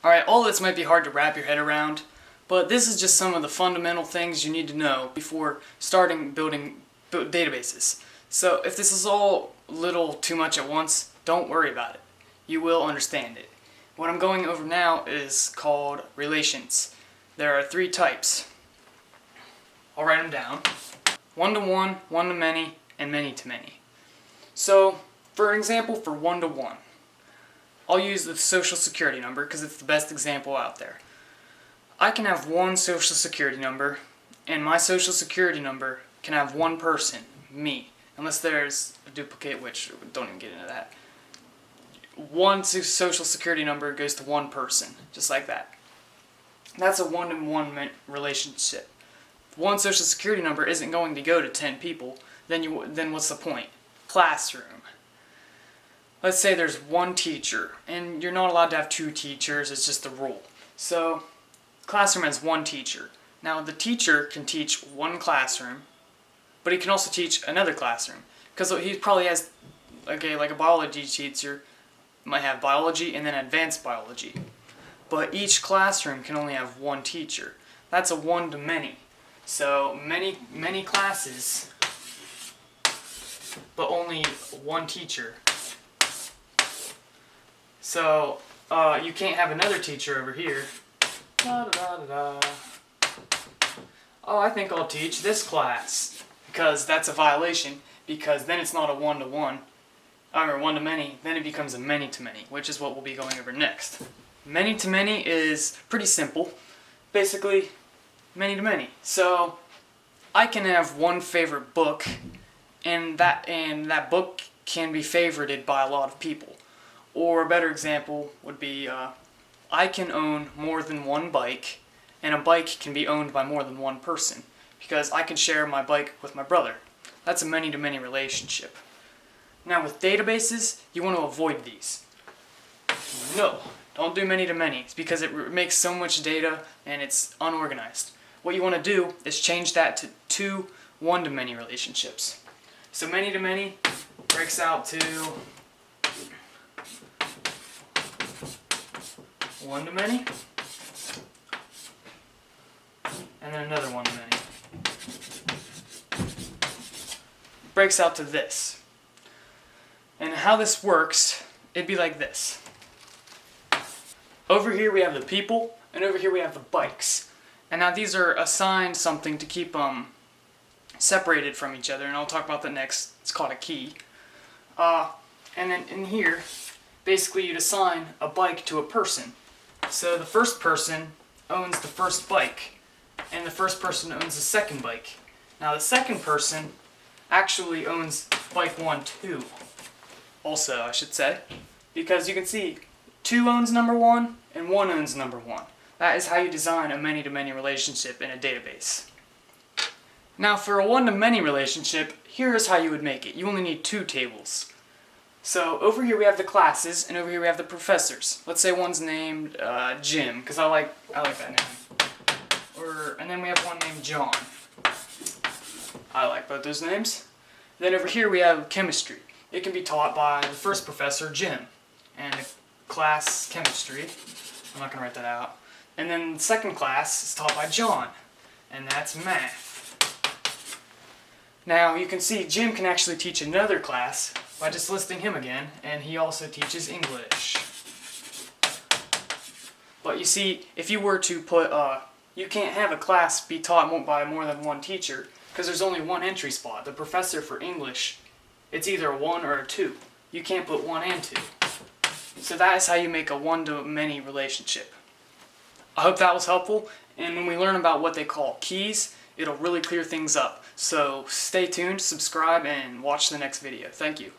Alright, all this might be hard to wrap your head around, but this is just some of the fundamental things you need to know before starting building databases. So if this is all a little too much at once, don't worry about it. You will understand it. What I'm going over now is called relations. There are 3 types. I'll write them down. One-to-one, one-to-many, and many-to-many. So, for example, for one-to-one, I'll use the social security number because it's the best example out there. I can have one social security number, and my social security number can have one person, me, unless there's a duplicate, which don't even get into that. One social security number goes to one person, just like that. That's a one-to-one relationship. If one social security number isn't going to go to 10 people, then what's the point? Classroom. Let's say there's one teacher, and you're not allowed to have 2 teachers, it's just the rule. So, classroom has one teacher. Now, the teacher can teach one classroom, but he can also teach another classroom. Because he probably has, like a biology teacher, might have biology and then advanced biology. But each classroom can only have one teacher. That's a one-to-many. So, many classes, but only one teacher. So, you can't have another teacher over here. Oh, I think I'll teach this class. Because that's a violation. Because then it's not a one-to-one, or one-to-many. Then it becomes a many-to-many, which is what we'll be going over next. Many-to-many is pretty simple. Basically, many-to-many. So, I can have one favorite book, and that book can be favorited by a lot of people. Or a better example would be, I can own more than one bike, and a bike can be owned by more than one person, because I can share my bike with my brother. That's a many-to-many relationship. Now with databases, you want to avoid these. No, don't do many-to-many, because it makes so much data and it's unorganized. What you want to do is change that to 2 one-to-many relationships. So many-to-many breaks out to one-to-many, and then another one-to-many. Breaks out to this. And how this works, it'd be like this. Over here we have the people, and over here we have the bikes. And now these are assigned something to keep them separated from each other, and I'll talk about that next. It's called a key. And then in here, basically you'd assign a bike to a person. So the first person owns the first bike, and the first person owns the second bike. Now the second person actually owns bike 1 too. Also, I should say, because you can see 2 owns number 1 and 1 owns number 1. That is how you design a many-to-many relationship in a database. Now for a one-to-many relationship, here is how you would make it. You only need 2 tables. So over here we have the classes, and over here we have the professors. Let's say one's named Jim, because I like that name. And then we have one named John. I like both those names. Then over here we have chemistry. It can be taught by the first professor, Jim, and the class chemistry. I'm not going to write that out. And then the second class is taught by John, and that's math. Now you can see Jim can actually teach another class by just listing him again, and he also teaches English. But you see, if you were to put, you can't have a class be taught by more than one teacher, because there's only one entry spot. The professor for English, it's either a 1 or a 2. You can't put 1 and 2. So that is how you make a one-to-many relationship. I hope that was helpful, and when we learn about what they call keys, it'll really clear things up. So stay tuned, subscribe, and watch the next video. Thank you.